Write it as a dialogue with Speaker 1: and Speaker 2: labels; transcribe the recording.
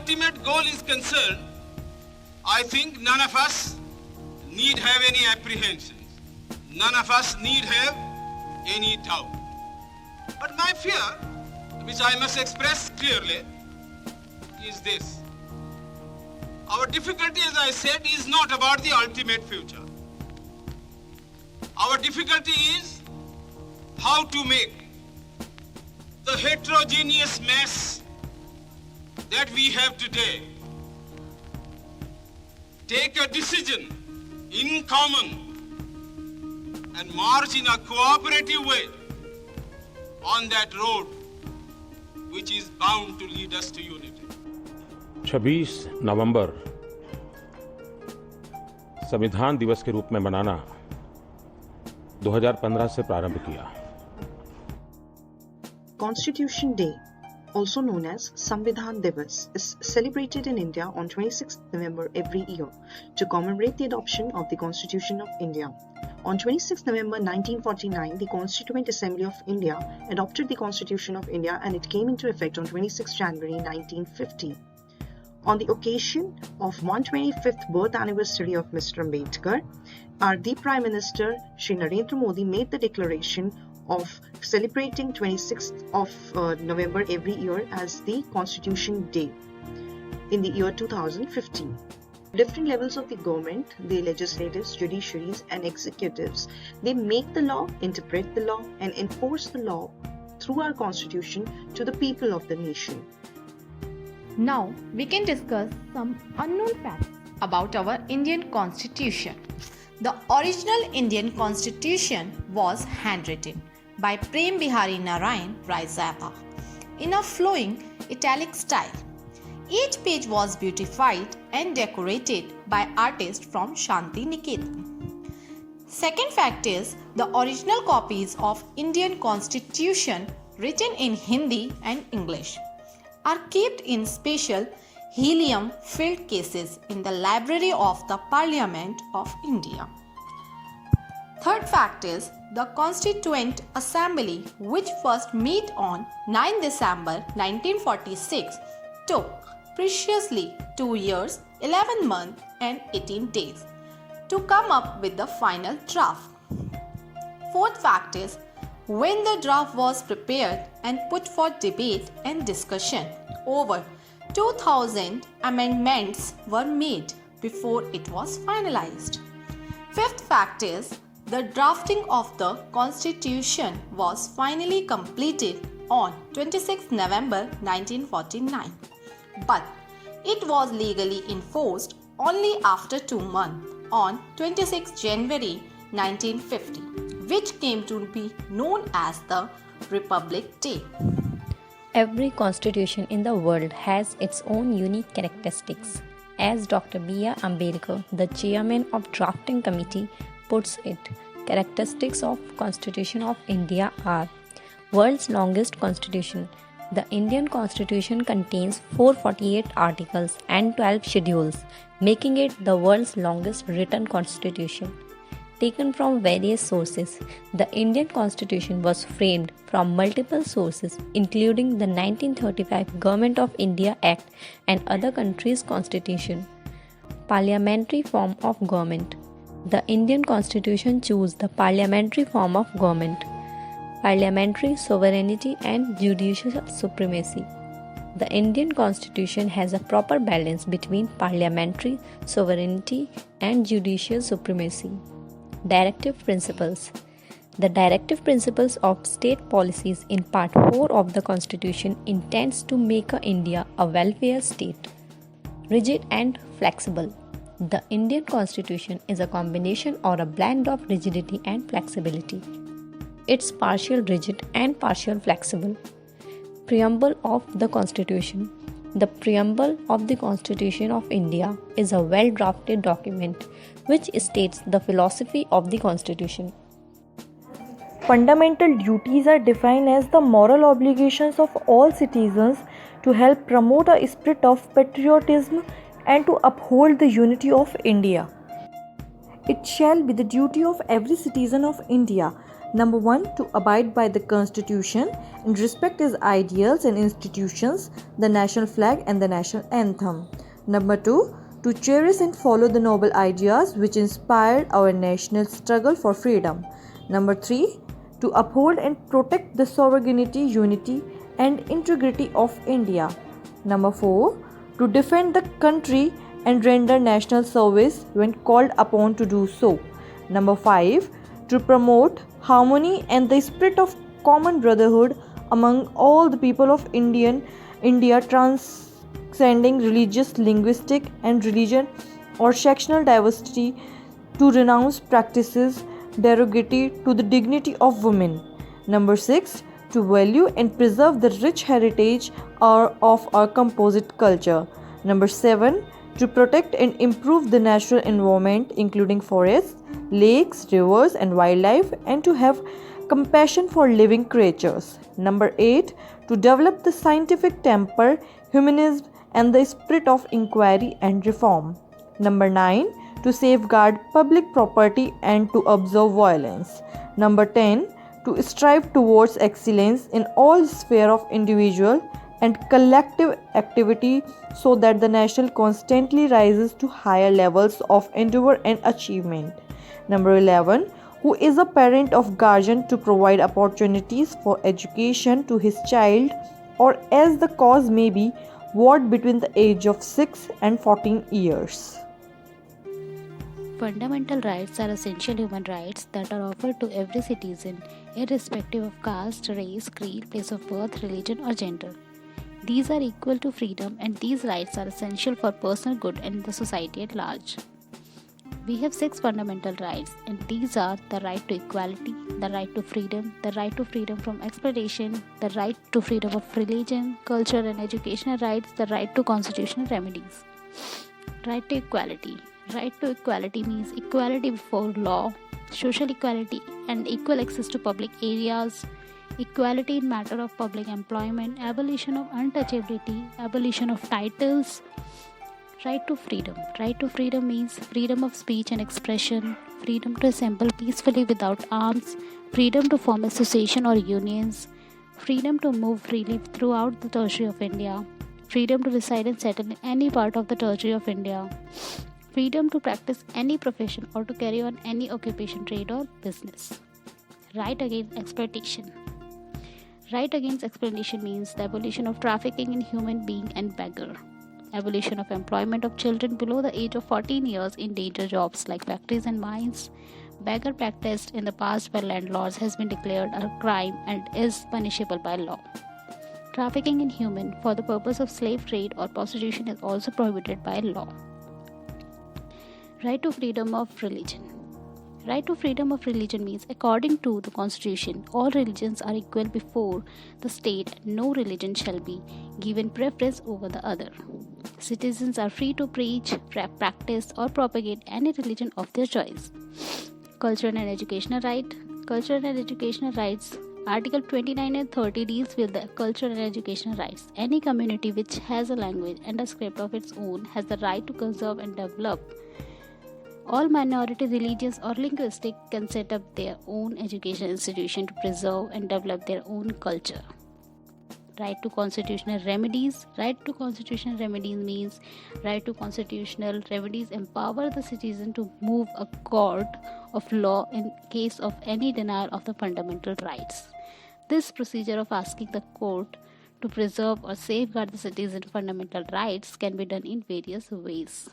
Speaker 1: ultimate goal is concerned, I think none of us need have any apprehensions. None of us need have any doubt. But my fear, which I must express clearly, is this. Our difficulty, as I said, is not about the ultimate future. Our difficulty is how to make the heterogeneous mess that we have today take a decision in common and march in a cooperative way on that road which is bound to lead us to unity.
Speaker 2: 26 नवंबर संविधान दिवस के रूप में मनाना 2015 से प्रारंभ किया।
Speaker 3: Constitution Day, also known as Samvidhan Diwas, is celebrated in India on 26 November every year to commemorate the adoption of the Constitution of India. On 26 November 1949, the Constituent Assembly of India adopted the Constitution of India and it came into effect on 26 January 1950. On the occasion of 125th birth anniversary of Mr. Ambedkar, our the Prime Minister Shri Narendra Modi made the declaration of celebrating 26th of November every year as the Constitution Day in the year 2015. Different levels of the government, the legislatives, judiciaries and executives, they make the law, interpret the law and enforce the law through our constitution to the people of the nation.
Speaker 4: Now we can discuss some unknown facts about our Indian Constitution. The original Indian Constitution was handwritten by Prem Bihari Narayan Raizata in a flowing italic style. Each page was beautified and decorated by artists from Shanti Niketan. Second fact is the original copies of Indian Constitution written in Hindi and English are kept in special helium-filled cases in the library of the Parliament of India. Third fact is the Constituent Assembly, which first met on 9 December 1946, took preciously 2 years, 11 months and 18 days to come up with the final draft. Fourth fact is when the draft was prepared and put for debate and discussion, over 2000 amendments were made before it was finalized. Fifth fact is the drafting of the Constitution was finally completed on 26 November 1949, but it was legally enforced only after 2 months on 26 January 1950, which came to be known as the Republic Day.
Speaker 5: Every constitution in the world has its own unique characteristics. As Dr. B.R. Ambedkar, the chairman of drafting committee, puts it, characteristics of Constitution of India are world's longest constitution. The Indian Constitution contains 448 articles and 12 schedules, making it the world's longest written constitution. Taken from various sources, the Indian Constitution was framed from multiple sources, including the 1935 Government of India Act and other countries' constitution. Parliamentary form of government. The Indian Constitution chose the parliamentary form of government. Parliamentary sovereignty and judicial supremacy. The Indian Constitution has a proper balance between parliamentary sovereignty and judicial supremacy. Directive Principles. The directive principles of state policies in Part 4 of the Constitution intends to make India a welfare state. Rigid and flexible. The Indian Constitution is a combination or a blend of rigidity and flexibility. It's partial rigid and partial flexible. Preamble of the Constitution. The preamble of the Constitution of India is a well-drafted document which states the philosophy of the Constitution.
Speaker 6: Fundamental duties are defined as the moral obligations of all citizens to help promote a spirit of patriotism and to uphold the unity of India. It shall be the duty of every citizen of India, number 1, to abide by the Constitution and respect its ideals and institutions, the national flag and the national anthem. Number 2, to cherish and follow the noble ideas which inspired our national struggle for freedom. Number 3, to uphold and protect the sovereignty, unity, and integrity of India. Number 4, to defend the country and render national service when called upon to do so. Number 5, to promote harmony and the spirit of common brotherhood among all the people of India, transcending religious, linguistic, and religion or sectional diversity, to renounce practices derogatory to the dignity of women. Number 6, to value and preserve the rich heritage of our composite culture. Number 7, to protect and improve the natural environment, including forests, lakes, rivers, and wildlife, and to have compassion for living creatures. Number 8, to develop the scientific temper, humanism, and the spirit of inquiry and reform. Number 9, to safeguard public property and to observe violence. Number 10, to strive towards excellence in all spheres of individual and collective activity so that the nation constantly rises to higher levels of endeavor and achievement. Number 11, who is a parent of guardian to provide opportunities for education to his child or as the cause may be, what between the age of 6 and 14 years.
Speaker 7: Fundamental rights are essential human rights that are offered to every citizen, irrespective of caste, race, creed, place of birth, religion, or gender. These are equal to freedom, and these rights are essential for personal good and the society at large. We have 6 fundamental rights, and these are the right to equality, the right to freedom, the right to freedom from exploitation, the right to freedom of religion, culture, and educational rights, the right to constitutional remedies. Right to equality. Right to equality means equality before law, social equality, and equal access to public areas, equality in matter of public employment, abolition of untouchability, abolition of titles. Right to freedom. Right to freedom means freedom of speech and expression, freedom to assemble peacefully without arms, freedom to form association or unions, freedom to move freely throughout the territory of India, freedom to reside and settle in any part of the territory of India, freedom to practice any profession or to carry on any occupation, trade, or business. Right against exploitation. Right against exploitation means the abolition of trafficking in human being and beggar, abolition of employment of children below the age of 14 years in danger jobs like factories and mines. Beggar practiced in the past by landlords has been declared a crime and is punishable by law. Trafficking in human for the purpose of slave trade or prostitution is also prohibited by law. Right to freedom of religion. Right to freedom of religion means according to the Constitution, all religions are equal before the state and no religion shall be given preference over the other. Citizens are free to preach, practice, or propagate any religion of their choice. Cultural and educational right. Cultural and educational rights. Article 29 and 30 deals with the cultural and educational rights. Any community which has a language and a script of its own has the right to conserve and develop. All minority religious or linguistic can set up their own education institution to preserve and develop their own culture. Right to constitutional remedies. Right to constitutional remedies means right to constitutional remedies empower the citizen to move a court of law in case of any denial of the fundamental rights. This procedure of asking the court to preserve or safeguard the citizen's fundamental rights can be done in various ways.